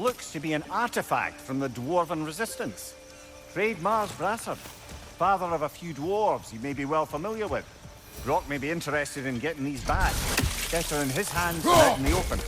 looks to be an artifact from the Dwarven resistance. Trade Mars Brassard, father of a few dwarves you may be well familiar with. Brock may be interested in getting these back. Better in his hands than out in the open.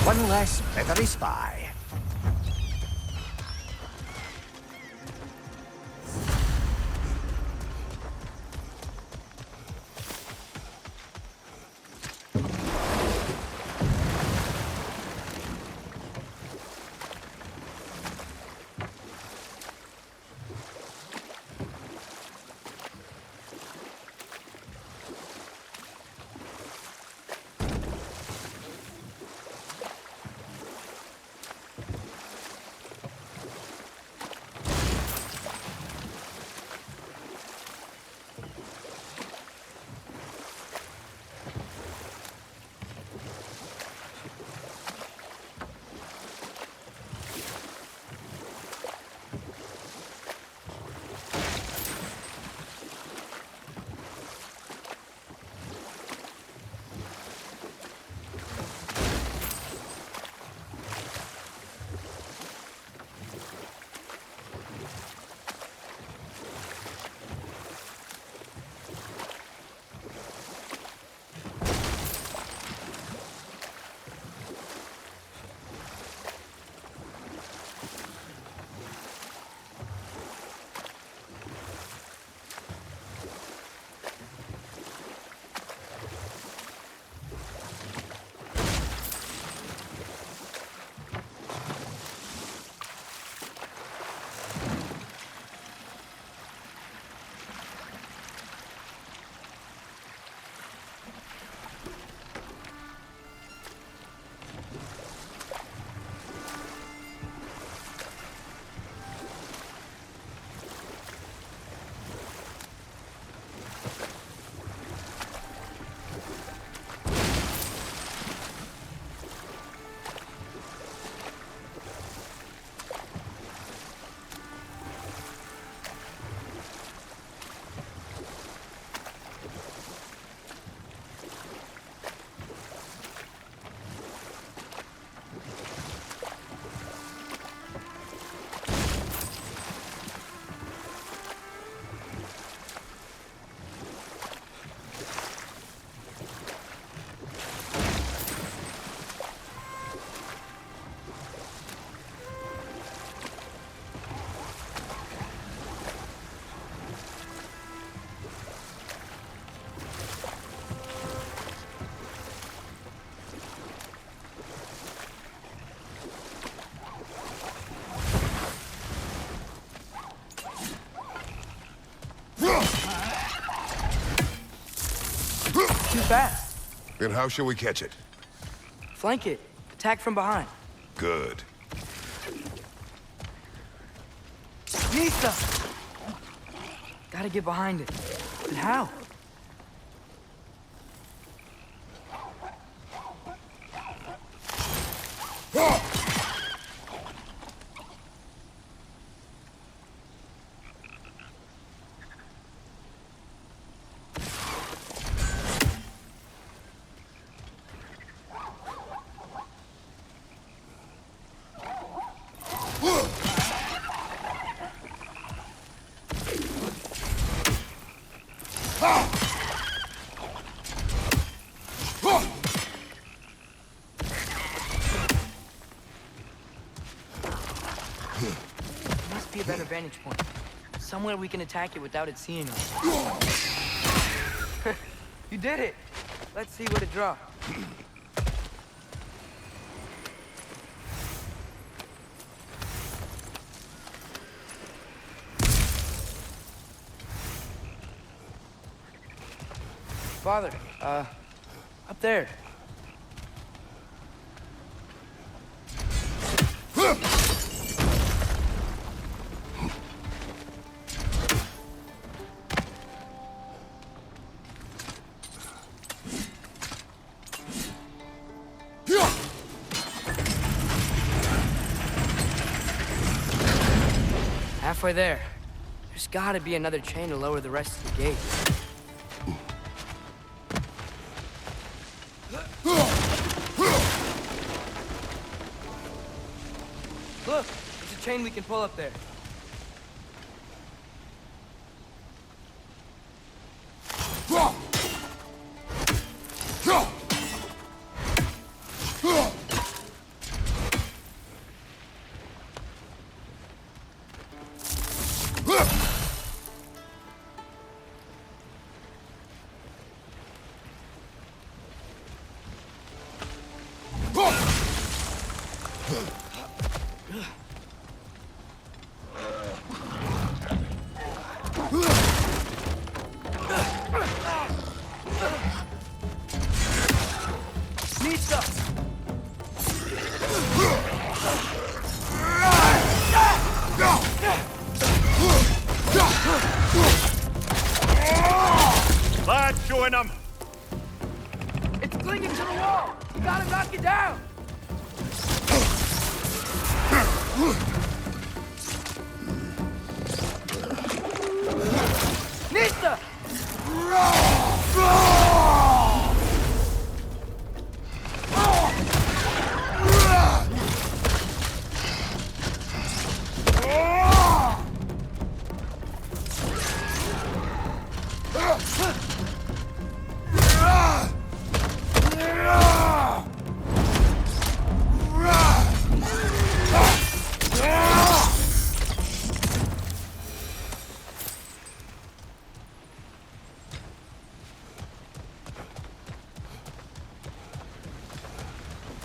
One less feathery spy. Too fast. Then how shall we catch it? Flank it. Attack from behind. Good. Nisa! Gotta get behind it. But how? Must be a better vantage point. Somewhere we can attack it without it seeing us. You did it! Let's see what it dropped. Father, up there. Halfway there. There's gotta be another chain to lower the rest of the gate. Look, there's a chain we can pull up there. Lad, showing him! It's clinging to the wall! You gotta knock it down! Nista!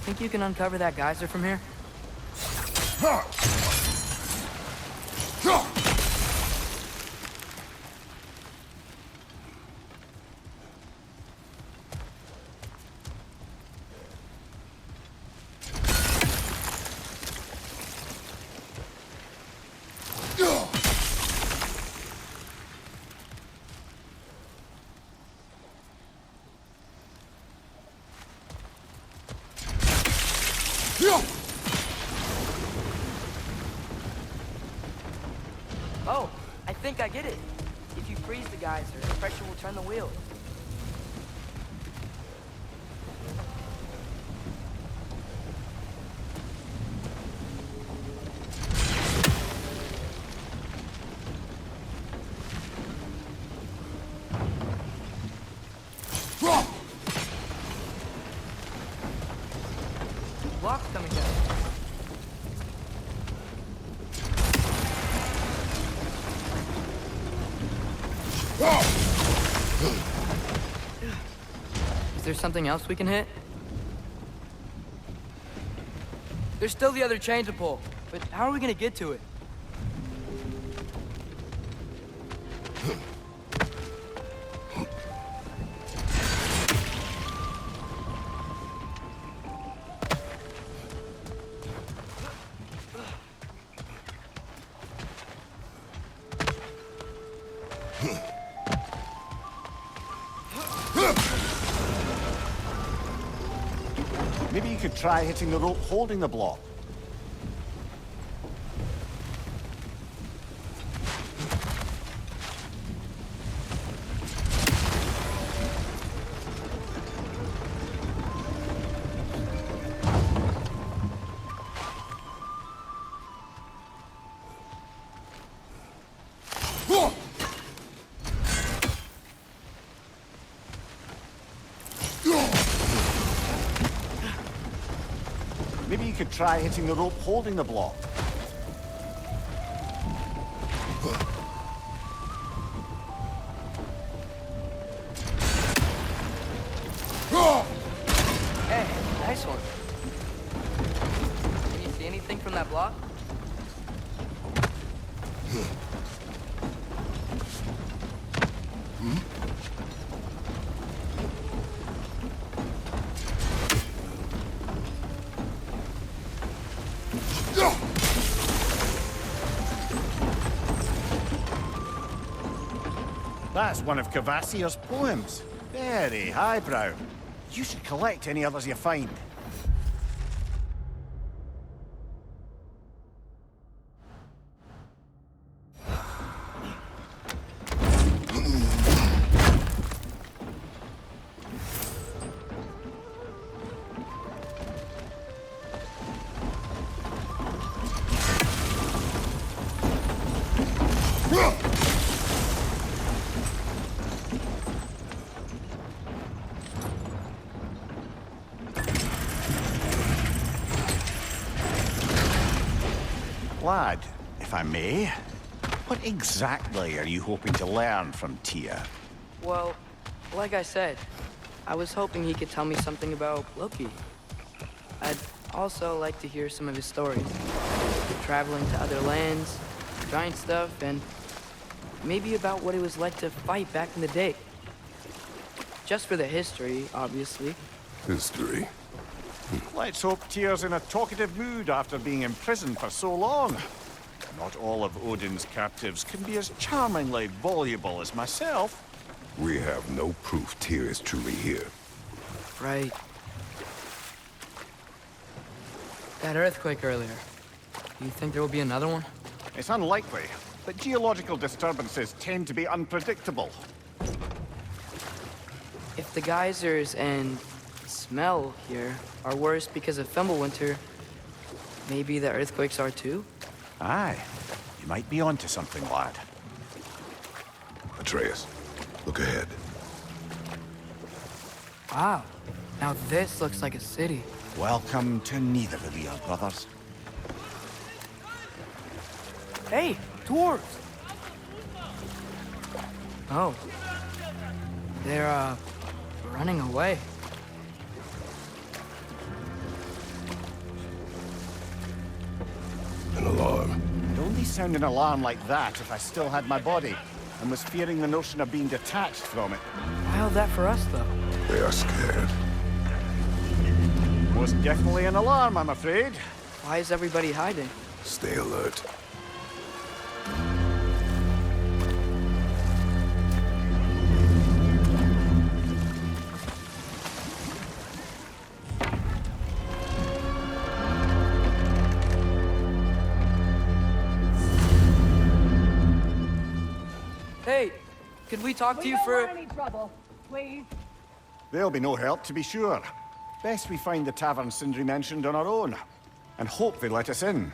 Think you can uncover that geyser from here? Oh, I think I get it. If you freeze the geyser, the pressure will turn the wheel. Block's coming down. Is there something else we can hit? There's still the other chain to pull, but how are we gonna get to it? Maybe you could try hitting the rope holding the block. Maybe you could try hitting the rope holding the block. Hey, nice one. Can you see anything from that block? That's one of Kvasir's poems. Very highbrow. You should collect any others you find. Lad, if I may, what exactly are you hoping to learn from Tia? Well, like I said, I was hoping he could tell me something about Loki. I'd also like to hear some of his stories. Traveling to other lands, giant stuff, and maybe about what it was like to fight back in the day. Just for the history, obviously. History. Let's hope Tyr's in a talkative mood after being imprisoned for so long. Not all of Odin's captives can be as charmingly voluble as myself. We have no proof Tyr is truly here. Right. That earthquake earlier. Do you think there will be another one? It's unlikely, but geological disturbances tend to be unpredictable. If the geysers and smell here are worse because of Fimbulwinter, maybe the earthquakes are too? Aye, you might be onto something, lad. Atreus, look ahead. Wow. Now this looks like a city. Welcome to neither of your brothers. Hey, dwarves! Oh. They're, running away. An alarm. I'd only sound an alarm like that if I still had my body, and was fearing the notion of being detached from it. Why all that for us, though? They are scared. Most definitely an alarm, I'm afraid. Why is everybody hiding? Stay alert. Hey, could we talk to you for... We don't want any trouble, please. There'll be no help, to be sure. Best we find the tavern Sindri mentioned on our own, and hope they let us in.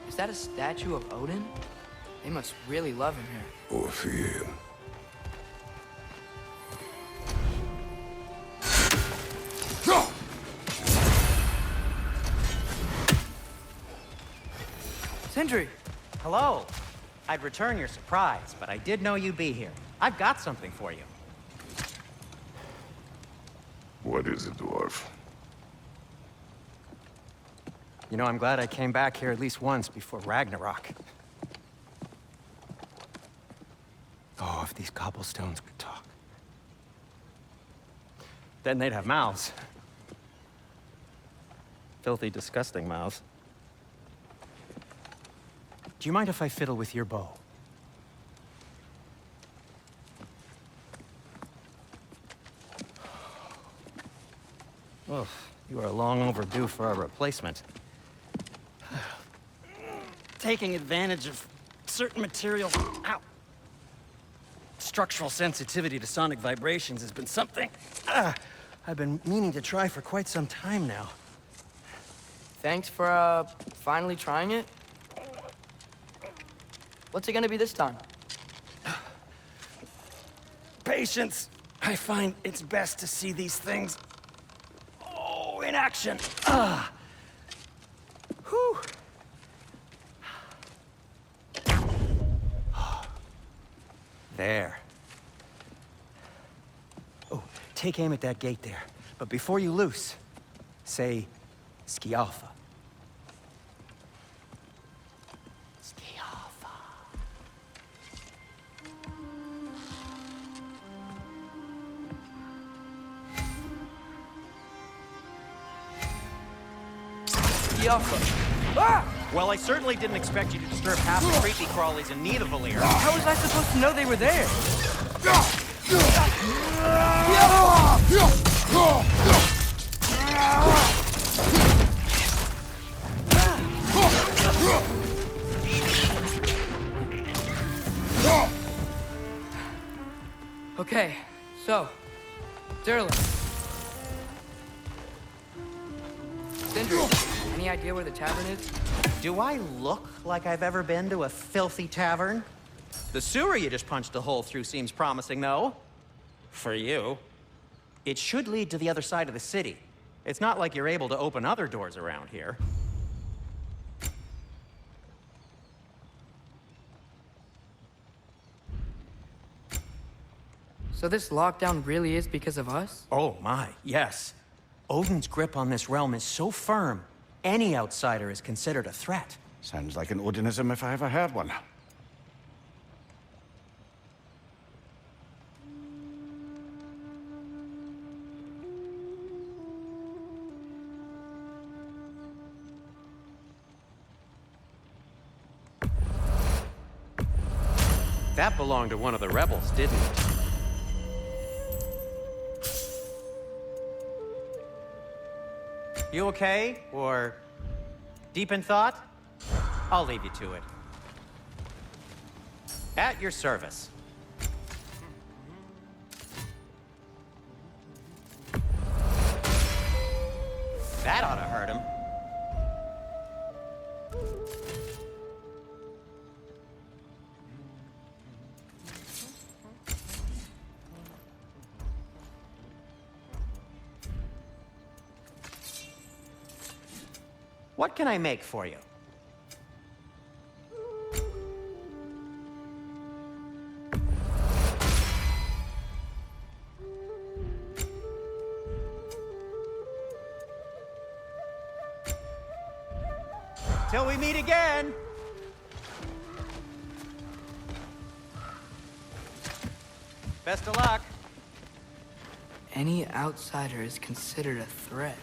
Is that a statue of Odin? They must really love him here. Or fear him. Sindri! Hello. I'd return your surprise, but I did know you'd be here. I've got something for you. What is it, dwarf? You know, I'm glad I came back here at least once before Ragnarok. Oh, if these cobblestones could talk. Then they'd have mouths. Filthy, disgusting mouths. Do you mind if I fiddle with your bow? Well, you are long overdue for a replacement. Taking advantage of certain materials. Ow! Structural sensitivity to sonic vibrations has been something I've been meaning to try for quite some time now. Thanks for, finally trying it. What's it gonna be this time? Patience. I find it's best to see these things, in action. Whew. There. Oh, take aim at that gate there. But before you loose, say, Skialfa. Skialfa. Skialfa. Ah! Well, I certainly didn't expect you to disturb half the creepy crawlies in Nidavellir. How was I supposed to know they were there? Okay, so, Durlin. Sindri, any idea where the tavern is? Do I look like I've ever been to a filthy tavern? The sewer you just punched a hole through seems promising, though. For you. It should lead to the other side of the city. It's not like you're able to open other doors around here. So this lockdown really is because of us? Oh my, yes. Odin's grip on this realm is so firm, any outsider is considered a threat. Sounds like an Odinism if I ever heard one. That belonged to one of the rebels, didn't it? You okay? Or deep in thought? I'll leave you to it. At your service. That ought to hurt him. What can I make for you? Till we meet again! Best of luck. Any outsider is considered a threat.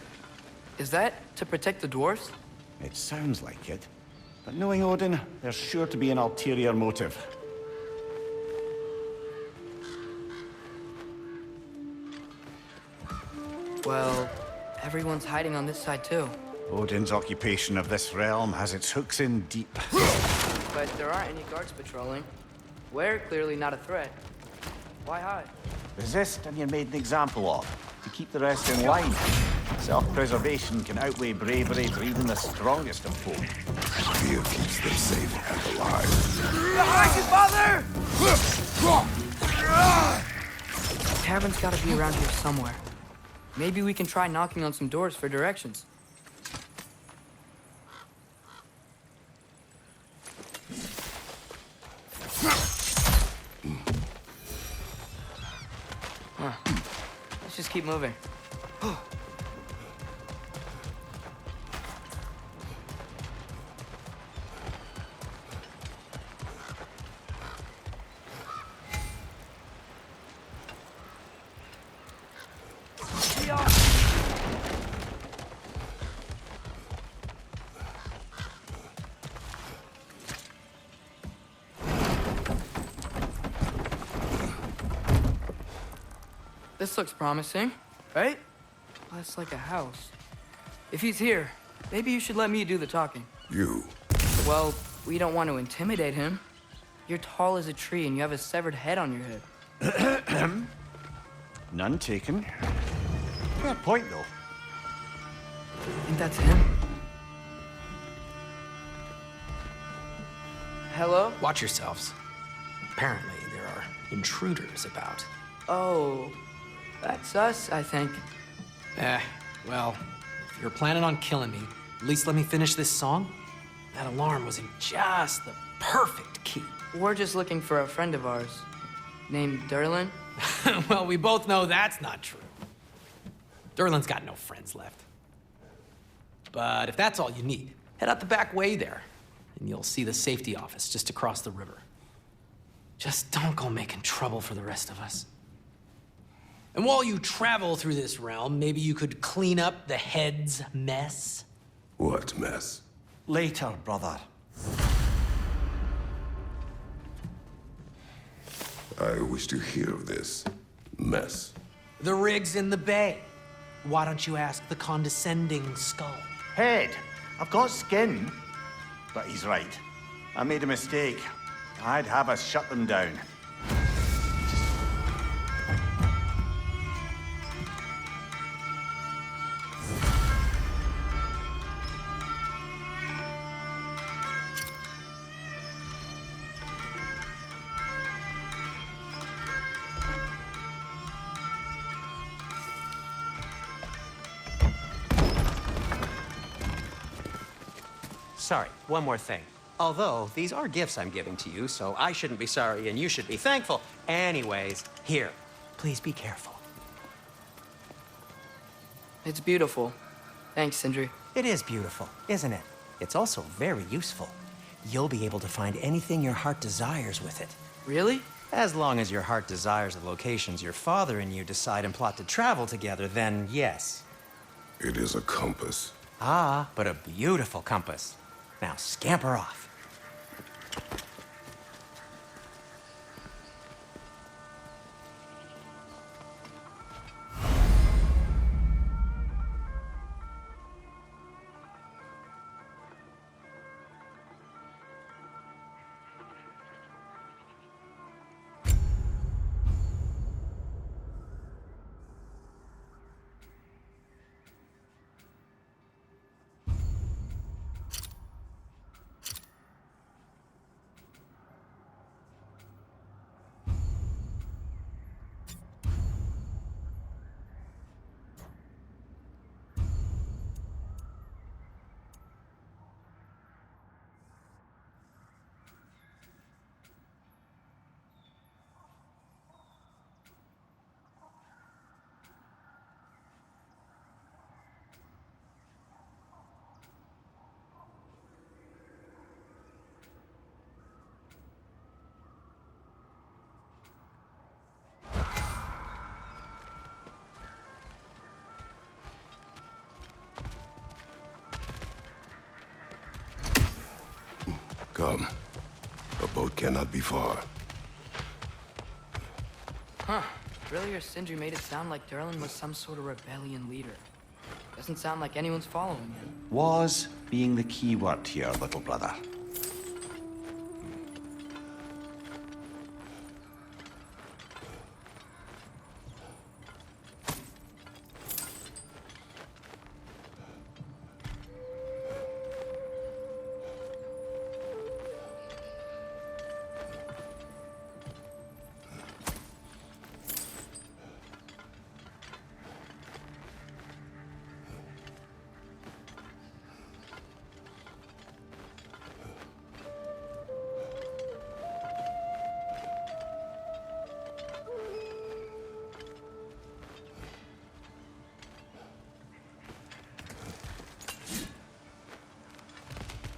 Is that to protect the dwarves? It sounds like it. But knowing Odin, there's sure to be an ulterior motive. Well, everyone's hiding on this side too. Odin's occupation of this realm has its hooks in deep. But there aren't any guards patrolling. We're clearly not a threat. Why hide? Resist and you're made an example of, to keep the rest in line. Self-preservation can outweigh bravery for even the strongest of folk. Fear keeps them safe and alive. The tavern's gotta be around here somewhere. Maybe we can try knocking on some doors for directions. Let's just keep moving. This looks promising, right? That's like a house. If he's here, maybe you should let me do the talking. You. Well, we don't want to intimidate him. You're tall as a tree and you have a severed head on your head. None taken. Fair point, though. Think that's him? Hello? Watch yourselves. Apparently, there are intruders about. Oh, that's us, I think. Well, if you're planning on killing me, at least let me finish this song. That alarm was in just the perfect key. We're just looking for a friend of ours, named Durlin. Well, we both know that's not true. Durlin's got no friends left. But if that's all you need, head out the back way there, and you'll see the safety office just across the river. Just don't go making trouble for the rest of us. And while you travel through this realm, maybe you could clean up the head's mess? What mess? Later, brother. I wish to hear of this mess. The rig's in the bay. Why don't you ask the condescending skull? Head, I've got skin. But he's right. I made a mistake. I'd have us shut them down. Sorry, one more thing. Although, these are gifts I'm giving to you, so I shouldn't be sorry and you should be thankful. Anyways, here, Please be careful. It's beautiful. Thanks, Sindri. It is beautiful, isn't it? It's also very useful. You'll be able to find anything your heart desires with it. Really? As long as your heart desires the locations your father and you decide and plot to travel together, then yes. It is a compass. Ah, but a beautiful compass. Now scamper off. Come. A boat cannot be far. Huh. Earlier, Sindri made it sound like Durlin was some sort of rebellion leader. Doesn't sound like anyone's following him. Was being the key word here, little brother.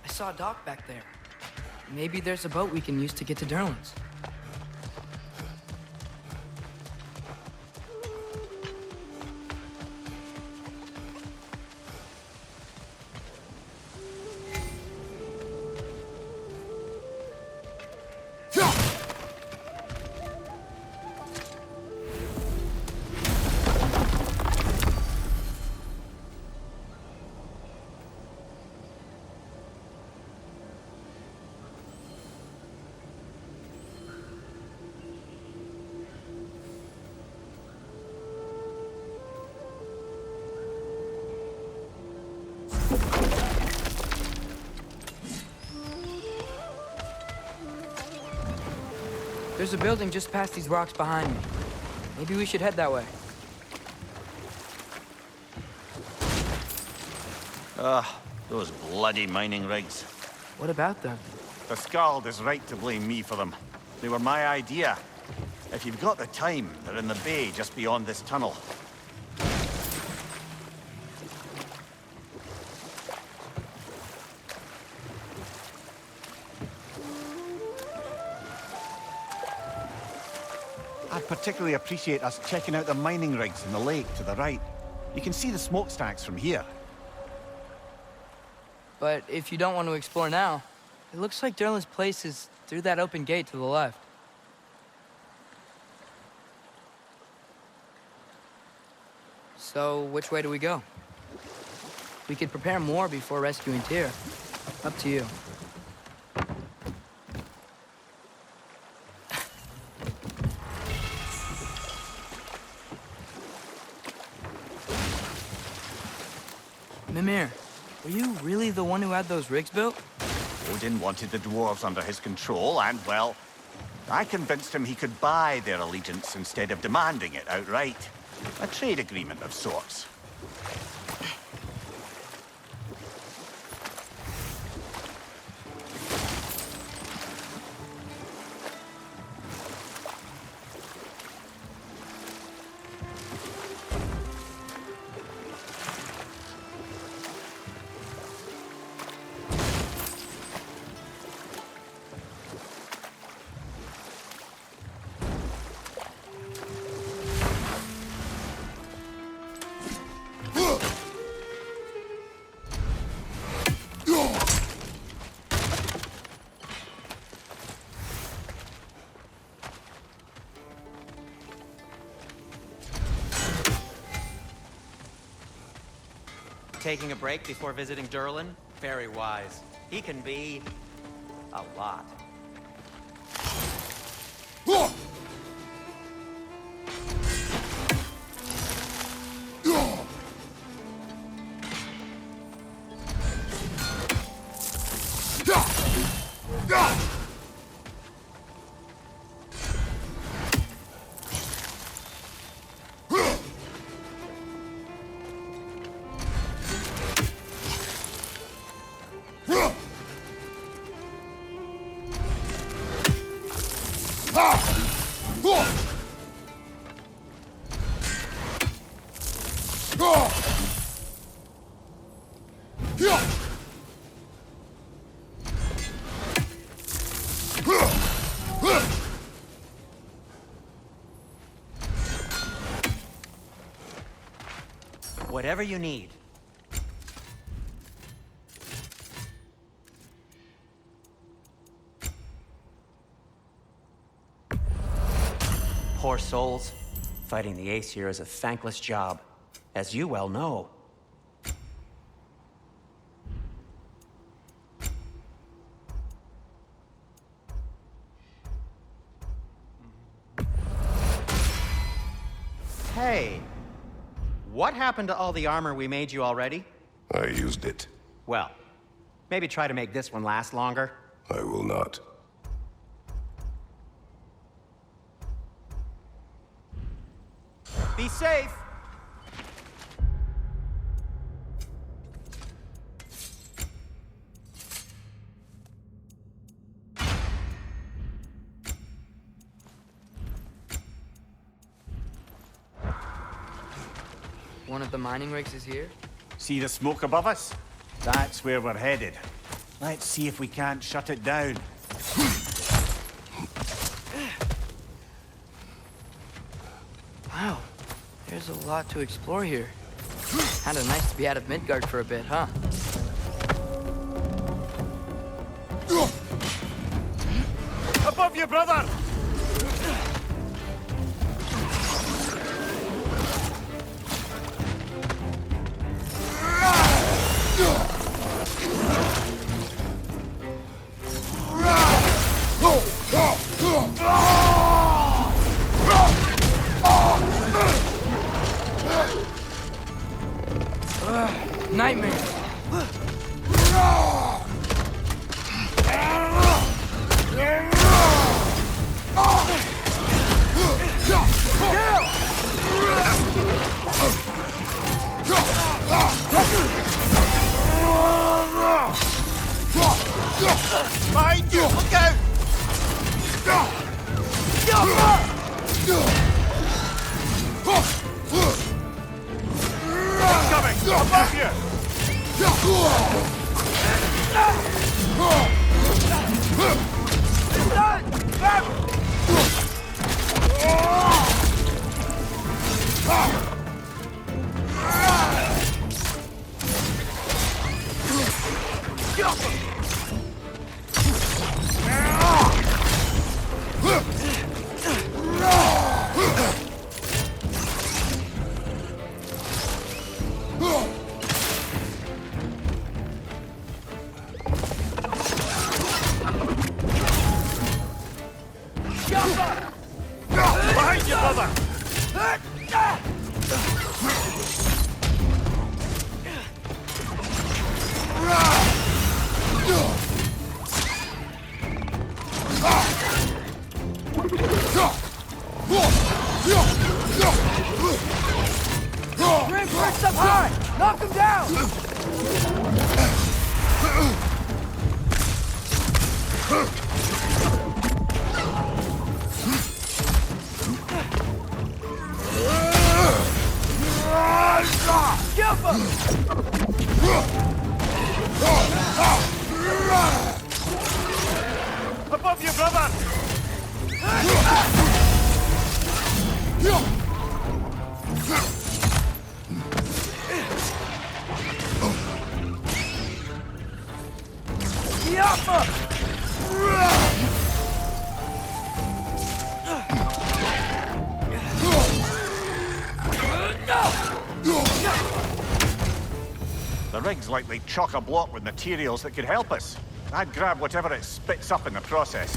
I saw a dock back there. Maybe there's a boat we can use to get to Durlin's. There's a building just past these rocks behind me. Maybe we should head that way. Those bloody mining rigs. What about them? The Skald is right to blame me for them. They were my idea. If you've got the time, they're in the bay just beyond this tunnel. I'd particularly appreciate us checking out the mining rigs in the lake to the right. You can see the smokestacks from here. But if you don't want to explore now, it looks like Durlin's place is through that open gate to the left. So, which way do we go? We could prepare more before rescuing Tyr. Up to you. Mimir, were you really the one who had those rigs built? Odin wanted the dwarves under his control, and, well, I convinced him he could buy their allegiance instead of demanding it outright. A trade agreement of sorts. Taking a break before visiting Durlin? Very wise. He can be... a lot. Whatever you need. Poor souls. Fighting the Ace here is a thankless job, as you well know. Hey, what happened to all the armor we made you already? I used it. Well, maybe try to make this one last longer. I will not. Be safe! One of the mining rigs is here? See the smoke above us? That's where we're headed. Let's see if we can't shut it down. Wow, there's a lot to explore here. Kinda nice to be out of Midgard for a bit, huh? Above you, brother! Nightmare! Behind you! Look out! Coming! Above you! Behind you, brother! Reinforce up high! Knock him down! Above you, brother! rig's likely chock-a-block with materials that could help us. I'd grab whatever it spits up in the process.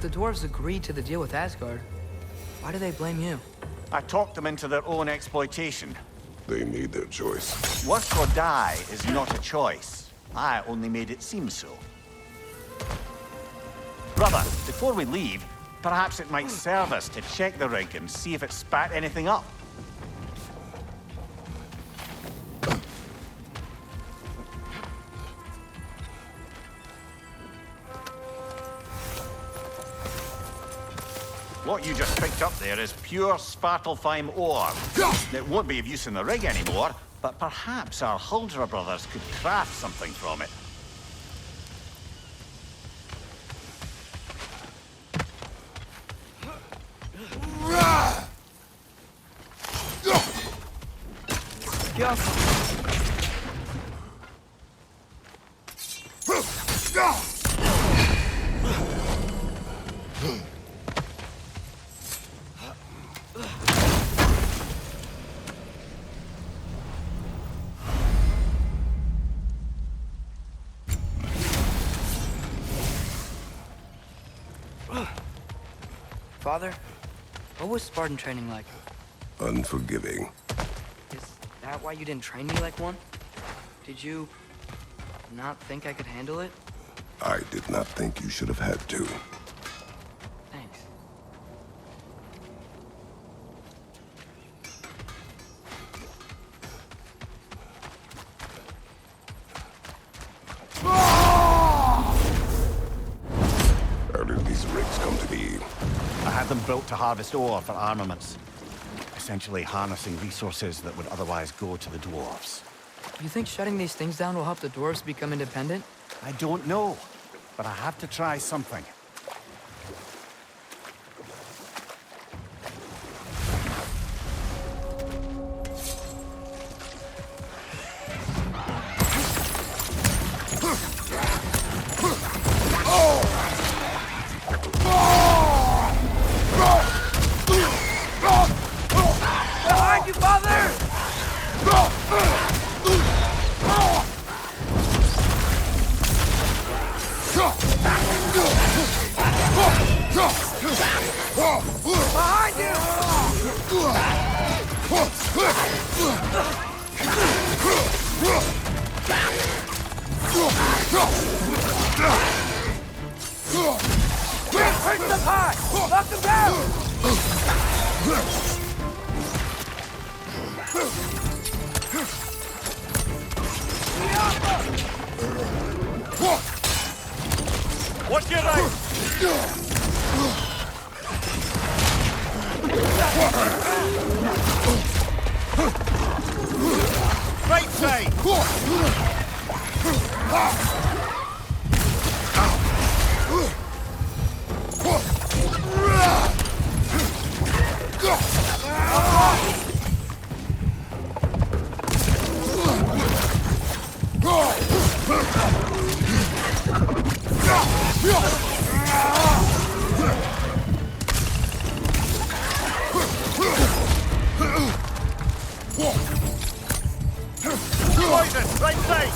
The dwarves agreed to the deal with Asgard. Why do they blame you? I talked them into their own exploitation. They made their choice. Work or die is not a choice. I only made it seem so. Brother, before we leave, perhaps it might serve us to check the rig and see if it spat anything up. What you just picked up there is pure Svartalfheim ore. It won't be of use in the rig anymore, but perhaps our Huldra brothers could craft something from it. Father, what was Spartan training like? Unforgiving. Is that why you didn't train me like one? Did you not think I could handle it? I did not think you should have had to. Thanks. How did these rigs come to be? I had them built to harvest ore for armaments. Essentially harnessing resources that would otherwise go to the dwarves. You think shutting these things down will help the dwarves become independent? I don't know, but I have to try something. Behind you, Father! Behind you! Quick, push them high! Knock them down! What's your right? Right side! Poison, right side!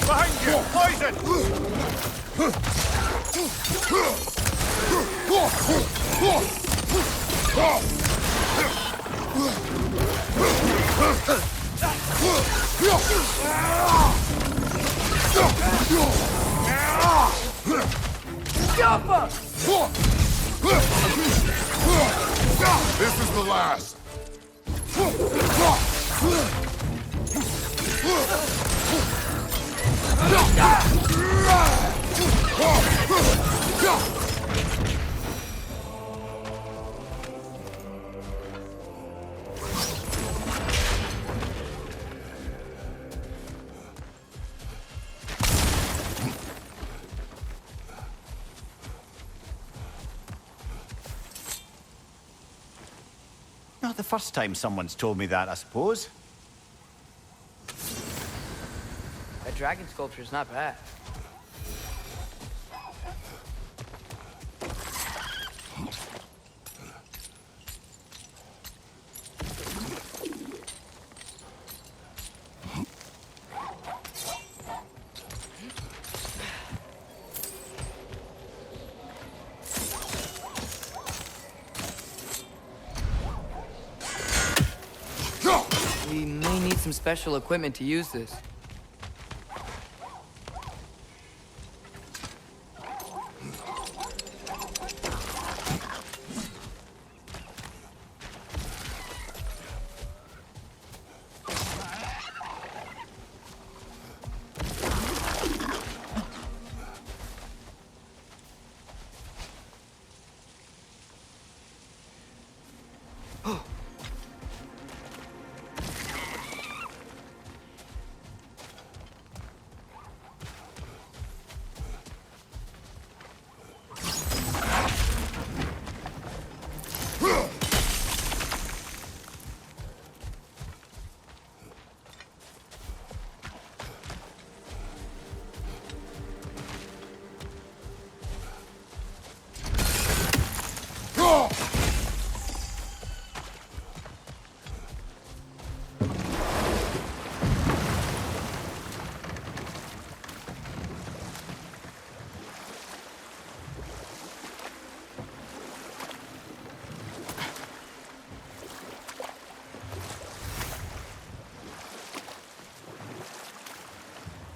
Behind you! Poison! This is the last. Not the first time someone's told me that, I suppose. That dragon sculpture's not bad. We may need some special equipment to use this.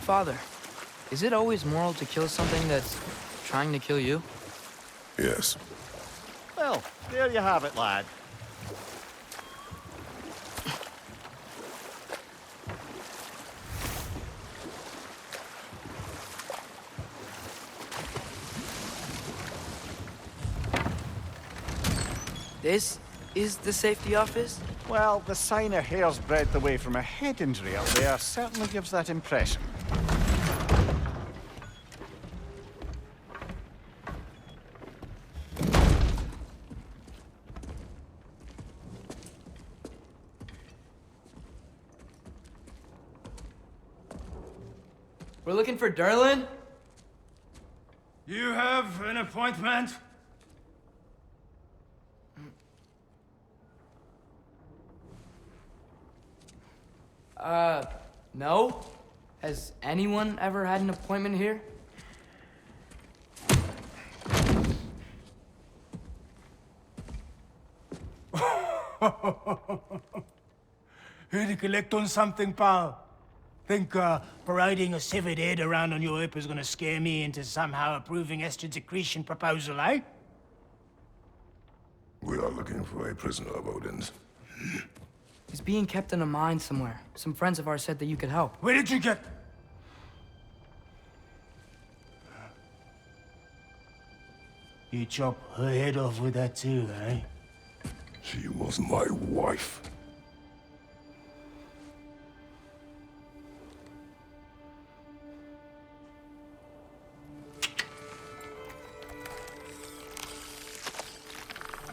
Father, is it always moral to kill something that's trying to kill you? Yes. Well, there you have it, lad. This is the safety office? Well, the sign a hair's breadth away from a head injury up there certainly gives that impression. We're looking for Durlin? You have an appointment? No? Has anyone ever had an appointment here? Here to collect on something, pal? Think parading a severed head around on your hip is gonna scare me into somehow approving Esther's accretion proposal, eh? We are looking looking for a prisoner of Odin's. He's being kept in a mine somewhere. Some friends of ours said that you could help. Where did you get... You chop her head off with that too, eh? She was my wife.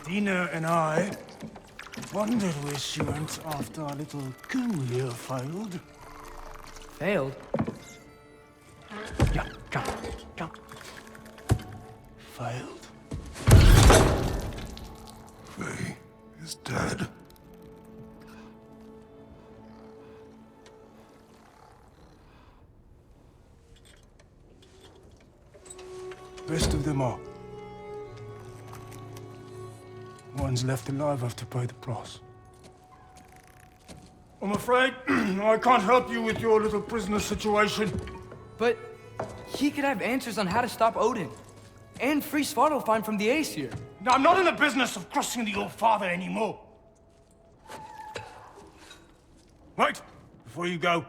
Dina and I wondered where she went after our little coup here failed. Failed? Yeah, come. Failed. Faye is dead. Best of them all. One's left alive have to pay the price. I'm afraid I can't help you with your little prisoner situation. But he could have answers on how to stop Odin. And free Svartalfheim from the Aesir. Now, I'm not in the business of crossing the old father anymore. Wait, before you go.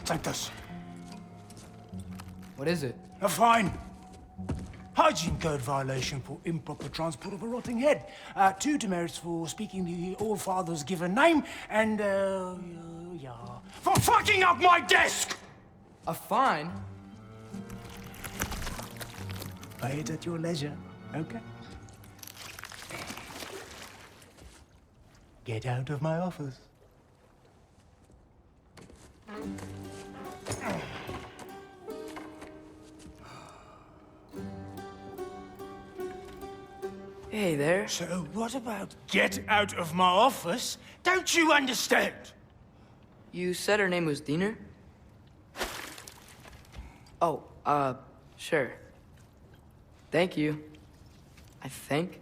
Take this. What is it? A fine. Hygiene code violation for improper transport of a rotting head. 2 demerits for speaking the Old Father's given name, and, yeah. For fucking up my desk! A fine? Pay it at your leisure, okay? Get out of my office. Hey there. So what about get out of my office? Don't you understand? You said her name was Diener? Oh, sure. Thank you. I think.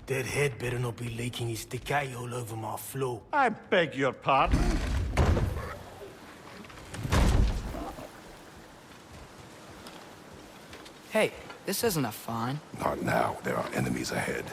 That head better not be leaking his decay all over my floor. I beg your pardon. Hey, this isn't a fine. Not now. There are enemies ahead.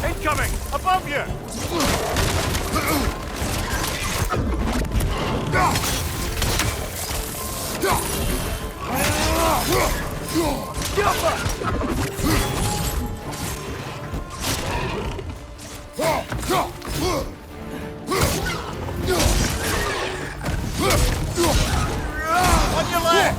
Incoming! Above you! On your left!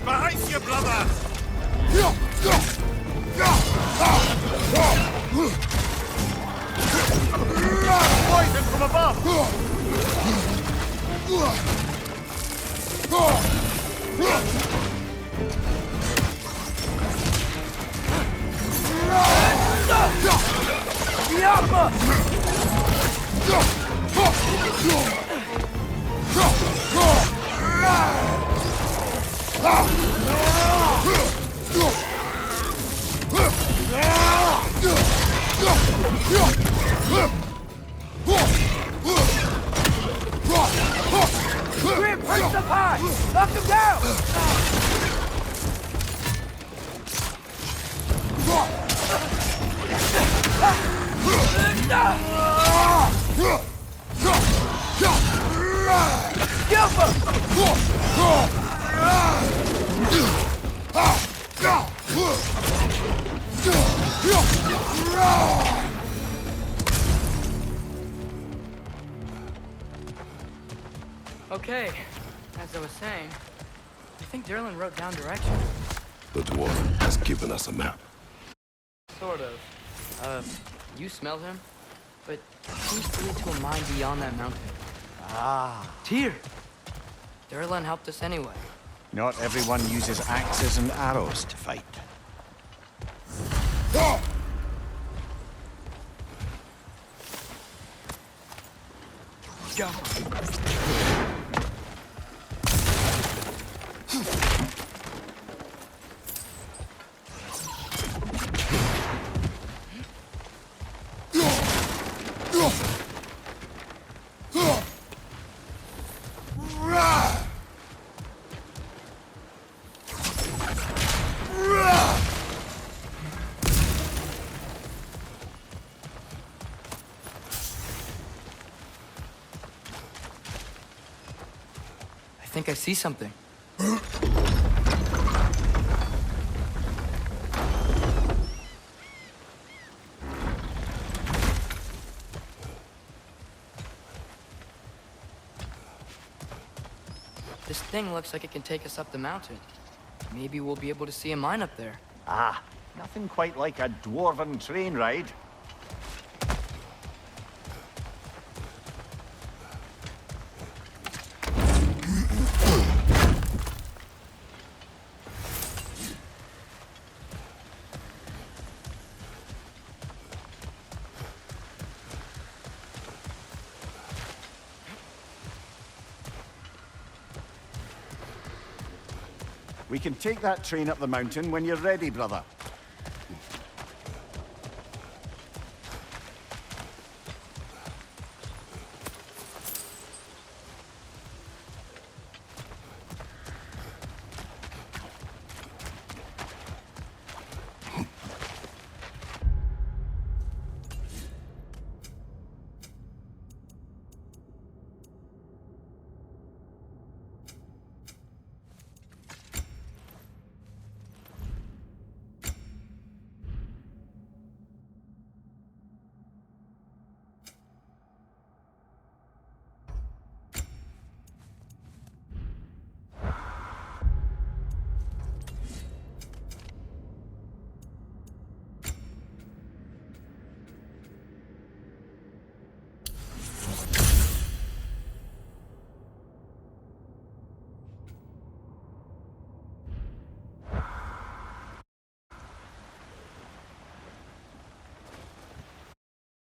Behind you, brother! Poison from above! Grim, punch the pie! Knock him down! Okay, as I was saying, I think Derlin wrote down directions. The dwarf has given us a map. Sort of. You smelled him, but it seems to lead to a mine beyond that mountain. Ah. Tyr! Derlin helped us anyway. Not everyone uses axes and arrows to fight. Go. I think I see something. This thing looks like it can take us up the mountain. Maybe we'll be able to see a mine up there. Ah, nothing quite like a dwarven train ride. We can take that train up the mountain when you're ready, brother.